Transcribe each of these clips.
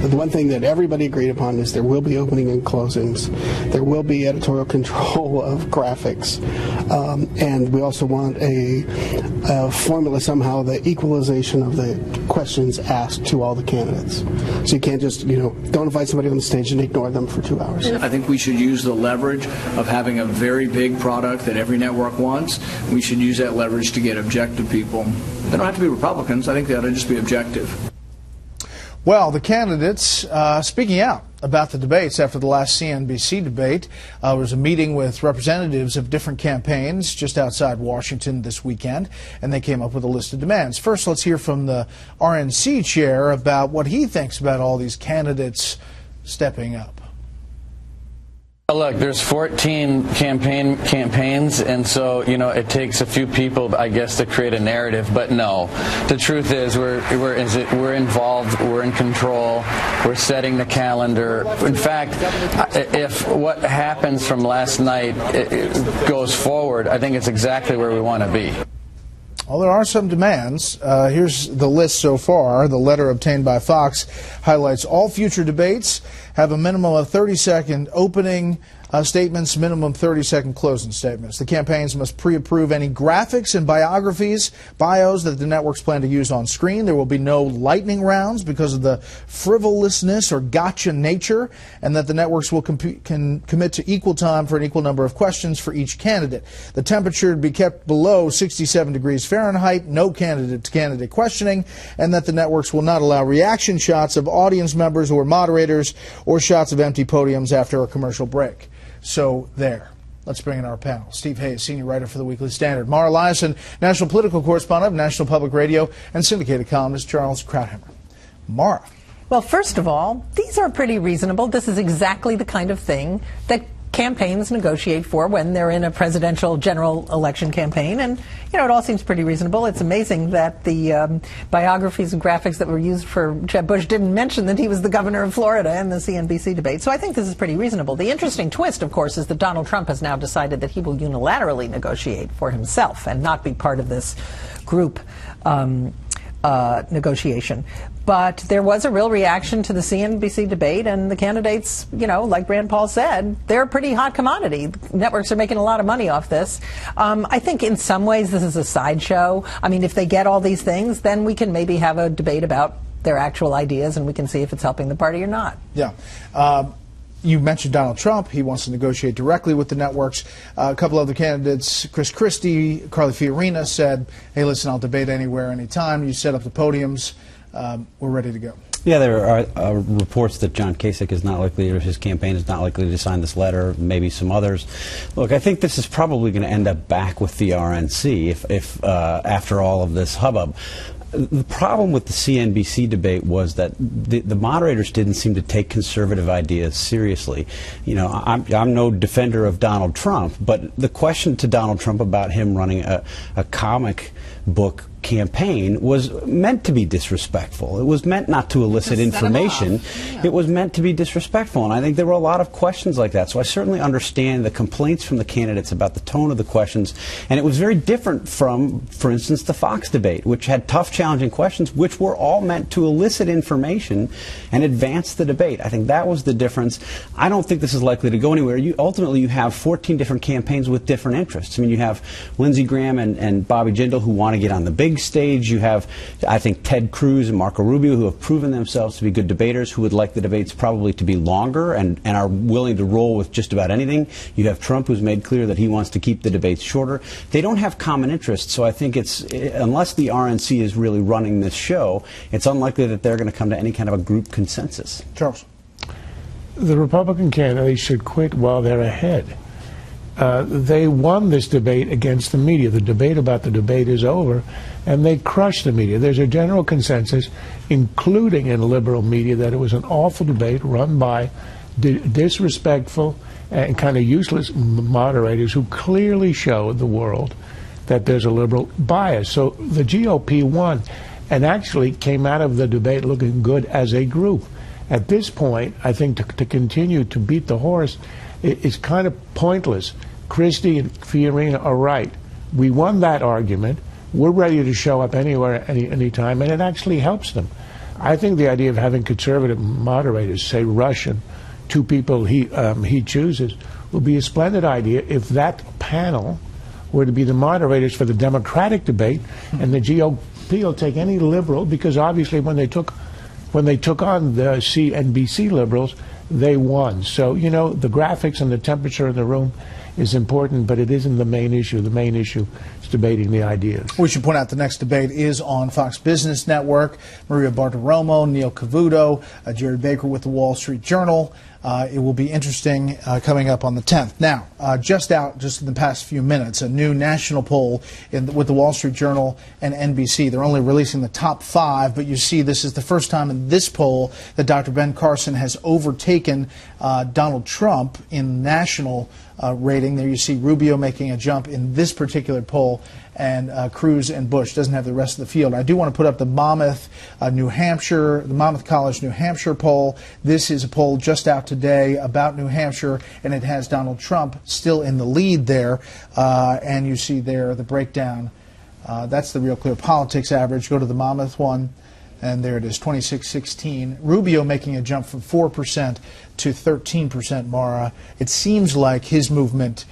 the one thing that everybody agreed upon is there will be opening and closings. There will be editorial control of graphics. And we also want a formula somehow, the equalization of the questions asked to all the candidates. So you can't just, don't invite somebody on the stage and ignore them for 2 hours. I think we should use the leverage of having a very big product that every network wants. We should use that leverage to get objective people. They don't have to be Republicans. I think they ought to just be objective. Well, the candidates speaking out about the debates after the last CNBC debate. There was a meeting with representatives of different campaigns just outside Washington this weekend, and they came up with a list of demands. First, let's hear from the RNC chair about what he thinks about all these candidates stepping up. Look, there's 14 campaigns, and so, it takes a few people, I guess, to create a narrative. But no, the truth is we're involved, we're in control, we're setting the calendar. In fact, if what happens from last night goes forward, I think it's exactly where we want to be. Well, there are some demands. Here's the list so far. The letter obtained by Fox highlights all future debates have a minimum of 30-second opening statements, minimum 30-second closing statements. The campaigns must pre-approve any graphics and bios that the networks plan to use on screen. There will be no lightning rounds because of the frivolousness or gotcha nature, and that the networks will commit to equal time for an equal number of questions for each candidate. The temperature to be kept below 67 degrees Fahrenheit, no candidate-to-candidate questioning, and that the networks will not allow reaction shots of audience members or moderators or shots of empty podiums after a commercial break. So there. Let's bring in our panel. Steve Hayes, senior writer for the Weekly Standard. Mara Liasson, national political correspondent of National Public Radio, and syndicated columnist Charles Krauthammer. Mara. Well, first of all, these are pretty reasonable. This is exactly the kind of thing that campaigns negotiate for when they're in a presidential general election campaign. And, it all seems pretty reasonable. It's amazing that the biographies and graphics that were used for Jeb Bush didn't mention that he was the governor of Florida in the CNBC debate. So I think this is pretty reasonable. The interesting twist, of course, is that Donald Trump has now decided that he will unilaterally negotiate for himself and not be part of this group negotiation. But there was a real reaction to the CNBC debate, and the candidates, like Rand Paul said, they're a pretty hot commodity. Networks are making a lot of money off this. I think in some ways this is a sideshow. I mean, if they get all these things, then we can maybe have a debate about their actual ideas, and we can see if it's helping the party or not. Yeah. You mentioned Donald Trump. He wants to negotiate directly with the networks. A couple other candidates, Chris Christie, Carly Fiorina, said, hey, listen, I'll debate anywhere, anytime. You set up the podiums. We're ready to go. Yeah, there are reports that John Kasich is not likely, or his campaign is not likely to sign this letter, maybe some others. Look, I think this is probably going to end up back with the RNC if after all of this hubbub. The problem with the CNBC debate was that the moderators didn't seem to take conservative ideas seriously. I'm no defender of Donald Trump, but the question to Donald Trump about him running a comic book campaign was meant to be disrespectful. It was meant not to elicit information. Yeah. It was meant to be disrespectful, and I think there were a lot of questions like that. So I certainly understand the complaints from the candidates about the tone of the questions, and it was very different from, for instance, the Fox debate, which had tough, challenging questions, which were all meant to elicit information and advance the debate. I think that was the difference. I don't think this is likely to go anywhere. Ultimately, you have 14 different campaigns with different interests. I mean, you have Lindsey Graham and Bobby Jindal who want to get on the big stage. You have, I think, Ted Cruz and Marco Rubio who have proven themselves to be good debaters, who would like the debates probably to be longer and are willing to roll with just about anything. You have Trump, who's made clear that he wants to keep the debates shorter. They don't have common interests, so I think unless the RNC is really running this show, it's unlikely that they're going to come to any kind of a group consensus. Charles. The Republican candidates should quit while they're ahead. They won this debate against the media. The debate about the debate is over, and they crushed the media. There's a general consensus, including in liberal media, that it was an awful debate run by disrespectful and kind of useless moderators who clearly showed the world that there's a liberal bias. So the GOP won and actually came out of the debate looking good as a group. At this point, I think to continue to beat the horse is kind of pointless. Christie and Fiorina are right. We won that argument. We're ready to show up anywhere, anytime, and it actually helps them. I think the idea of having conservative moderators, say Russian, two people he chooses, will be a splendid idea if that panel were to be the moderators for the Democratic debate, and the GOP will take any liberal, because obviously when they took on the CNBC liberals, they won. So, you know, the graphics and the temperature in the room is important, but it isn't the main issue. The main issue is debating the ideas. We should point out the next debate is on Fox Business Network. Maria Bartiromo, Neil Cavuto, Jared Baker with the Wall Street Journal. It will be interesting coming up on the 10th. Now, just in the past few minutes, a new national poll with the Wall Street Journal and NBC. They're only releasing the top 5, but you see this is the first time in this poll that Dr. Ben Carson has overtaken Donald Trump in national rating. There you see Rubio making a jump in this particular poll, and Cruz and Bush. Doesn't have the rest of the field. I do want to put up the Monmouth, New Hampshire, the Monmouth College, New Hampshire poll. This is a poll just out today about New Hampshire, and it has Donald Trump still in the lead there. And you see there the breakdown. That's the Real Clear Politics average. Go to the Monmouth one, and there it is, 26-16. Rubio making a jump from 4% to 13%, Mara. It seems like his movement,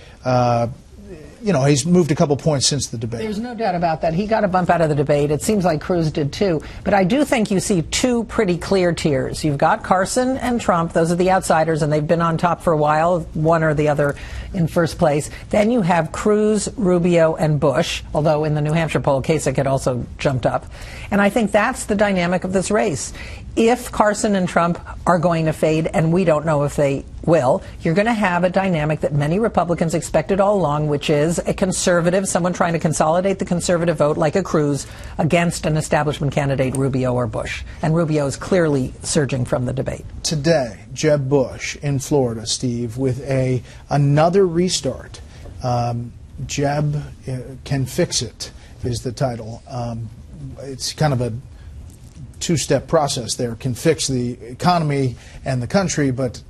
he's moved a couple points since the debate. There's no doubt about that. He got a bump out of the debate. It seems like Cruz did too. But I do think you see two pretty clear tiers. You've got Carson and Trump. Those are the outsiders, and they've been on top for a while, one or the other in first place. Then you have Cruz, Rubio, and Bush, although in the New Hampshire poll, Kasich had also jumped up. And I think that's the dynamic of this race. If Carson and Trump are going to fade, and we don't know if they will, you're going to have a dynamic that many Republicans expected all along, which is a conservative, someone trying to consolidate the conservative vote like a Cruz against an establishment candidate, Rubio or Bush. And Rubio is clearly surging from the debate. Today, Jeb Bush in Florida, Steve, with another restart. Jeb Can Fix It is the title. It's kind of a two-step process there. Can fix the economy and the country, but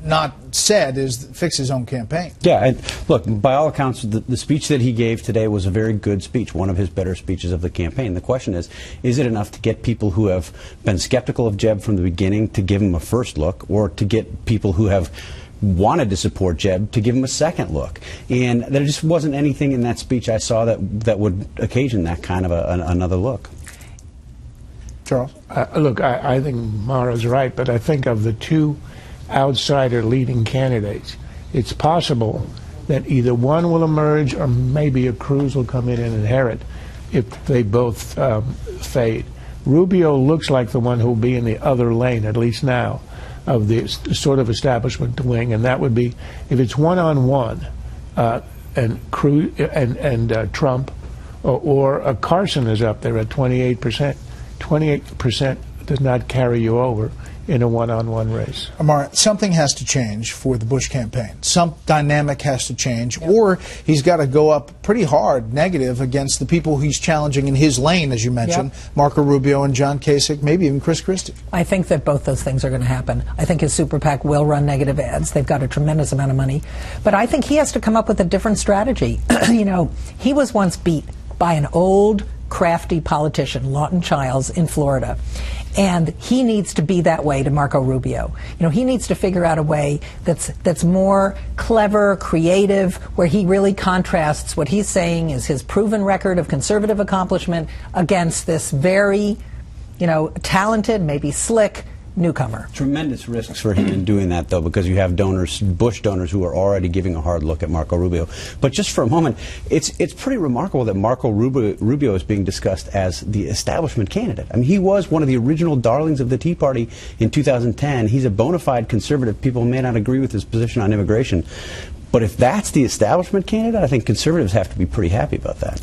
not said is fix his own campaign. Yeah, and look, by all accounts, the speech that he gave today was a very good speech, one of his better speeches of the campaign. The question is it enough to get people who have been skeptical of Jeb from the beginning to give him a first look, or to get people who have wanted to support Jeb to give him a second look? And there just wasn't anything in that speech I saw that would occasion that kind of another look. Charles? Look, I think Mara's right, but I think of the two outsider leading candidates, it's possible that either one will emerge or maybe a Cruz will come in and inherit if they both fade. Rubio looks like the one who will be in the other lane, at least now, of the sort of establishment wing, and that would be if it's one-on-one and Cruz and Trump or Carson is up there at 28%. 28% does not carry you over in a one-on-one race. Amar, something has to change for the Bush campaign. Some dynamic has to change, or he's got to go up pretty hard, negative, against the people he's challenging in his lane, as you mentioned, Marco Rubio and John Kasich, maybe even Chris Christie. I think that both those things are going to happen. I think his super PAC will run negative ads. They've got a tremendous amount of money. But I think he has to come up with a different strategy. He was once beat by an old, crafty politician, Lawton Chiles, in Florida. And he needs to be that way to Marco Rubio. He needs to figure out a way that's more clever, creative, where he really contrasts what he's saying is his proven record of conservative accomplishment against this very, talented, maybe slick newcomer. Tremendous risks for him in doing that, though, because you have Bush donors who are already giving a hard look at Marco Rubio. But just for a moment, it's pretty remarkable that Marco Rubio is being discussed as the establishment candidate. I mean, he was one of the original darlings of the Tea Party in 2010. He's a bona fide conservative. People may not agree with his position on immigration. But if that's the establishment candidate, I think conservatives have to be pretty happy about that.